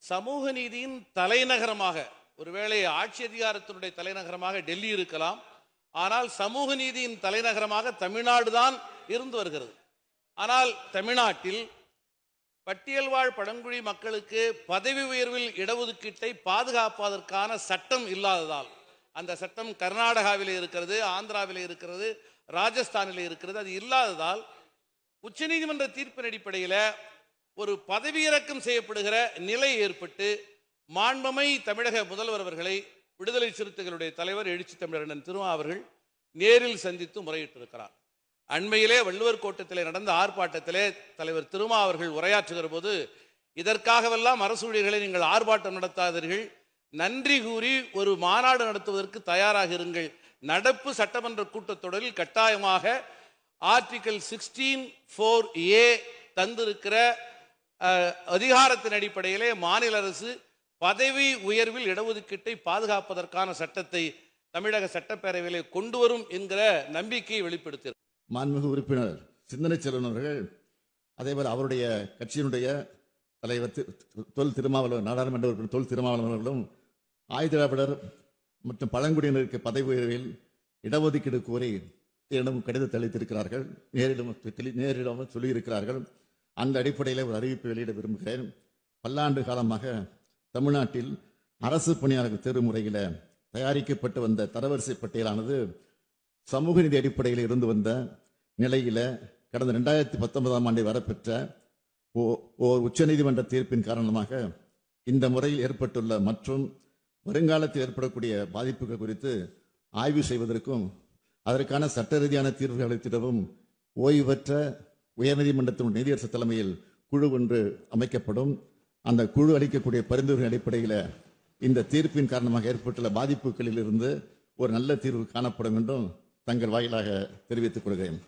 சமூக நீதியின் தலைநகரமாக, ஒருவேளை ஆட்சி அதிகாரத்தினுடைய தலைநகரமாக டெல்லி இருக்கலாம், ஆனால் சமூக நீதியின் தலைநகரமாக தமிழ்நாடு தான் இருந்து வருகிறது. ஆனால் தமிழ்நாட்டில் பட்டியல் வாழ் பழங்குடி மக்களுக்கு பதவி உயர்வில் இடஒதுக்கீட்டை பாதுகாப்பதற்கான சட்டம் இல்லாததால், அந்த சட்டம் கர்நாடகாவில் இருக்கிறது, ஆந்திராவில் இருக்கிறது, ராஜஸ்தானில் இருக்கிறது, அது இல்லாததால் உச்சநீதிமன்ற தீர்ப்பின் அடிப்படையில் ஒரு பதவியிறக்கம் செய்யப்படுகிற நிலை ஏற்பட்டு மாண்புமை தமிழக முதல்வர் அவர்களை விடுதலை சிறுத்தைகளுடைய தலைவர் எழுச்சி தமிழர் திருமா அவர்கள் நேரில் சந்தித்து முறையிட்டிருக்கிறார். அண்மையிலே வள்ளுவர் கோட்டத்திலே நடந்த ஆர்ப்பாட்டத்திலே தலைவர் திருமா அவர்கள் உரையாற்றுகிற போது, இதற்காகவெல்லாம் அரசு ஊழியர்களை நீங்கள் ஆர்ப்பாட்டம் நடத்தாதீர்கள், நன்றி கூறி ஒரு மாநாடு நடத்துவதற்கு தயாராக இருங்கள், நடப்பு சட்டமன்ற கூட்டத்தொடரில் கட்டாயமாக ஆர்டிகல் 16(4)A தந்திருக்கிற அதிகாரத்தின் அடிப்படையிலே மாநில அரசு பதவி உயர்வில் இடஒதுக்கீட்டை பாதுகாப்பதற்கான சட்டத்தை தமிழக சட்டப்பேரவையிலே கொண்டு வரும் என்கிற நம்பிக்கையை வெளிப்படுத்தினார். மாண்புமிகு உறுப்பினர் சிந்தனை செல்வன் அவர்கள், அதேபோல் அவருடைய கட்சியினுடைய தலைவர் தொல் திருமாவளவன், நாடாளுமன்ற உறுப்பினர் தொல் திருமாவளவன் அவர்களும் ஆயுதிராவிடர் மற்றும் பழங்குடியினருக்கு பதவி உயர்வில் இடஒதுக்கீடு கோரி என்னிடம் கடிதத்தை அளித்திருக்கிறார்கள், நேரிடம் சொல்லியிருக்கிறார்கள். அந்த அடிப்படையில் ஒரு அறிவிப்பை வெளியிட விரும்புகிறேன். பல்லாண்டு காலமாக தமிழ்நாட்டில் அரசு பணியாளர்கள் தேர்வு முறையில் தயாரிக்கப்பட்டு வந்த தரவரிசை பட்டியலானது சமூக நீதி அடிப்படையில் இருந்து வந்த நிலையில கடந்த 2019ஆம் ஆண்டை வரப்பெற்ற ஓர் உச்சநீதிமன்ற தீர்ப்பின் காரணமாக இந்த முறையில் ஏற்பட்டுள்ள மற்றும் வருங்காலத்தில் ஏற்படக்கூடிய பாதிப்புகள் குறித்து ஆய்வு செய்வதற்கும் அதற்கான சட்ட ரீதியான தீர்வுகளை அளித்திடவும் ஓய்வு பெற்ற உயர்நீதிமன்றத்தின் நீதியரசர் தலைமையில் குழு ஒன்று அமைக்கப்படும். அந்த குழு அளிக்கக்கூடிய பரிந்துரைகளின் அடிப்படையில் இந்த தீர்ப்பின் காரணமாக ஏற்பட்டுள்ள பாதிப்புகளில் இருந்து ஒரு நல்ல தீர்வு காணப்படும் என்றும் தங்கள் வாயிலாக தெரிவித்துக் கொள்கிறேன்.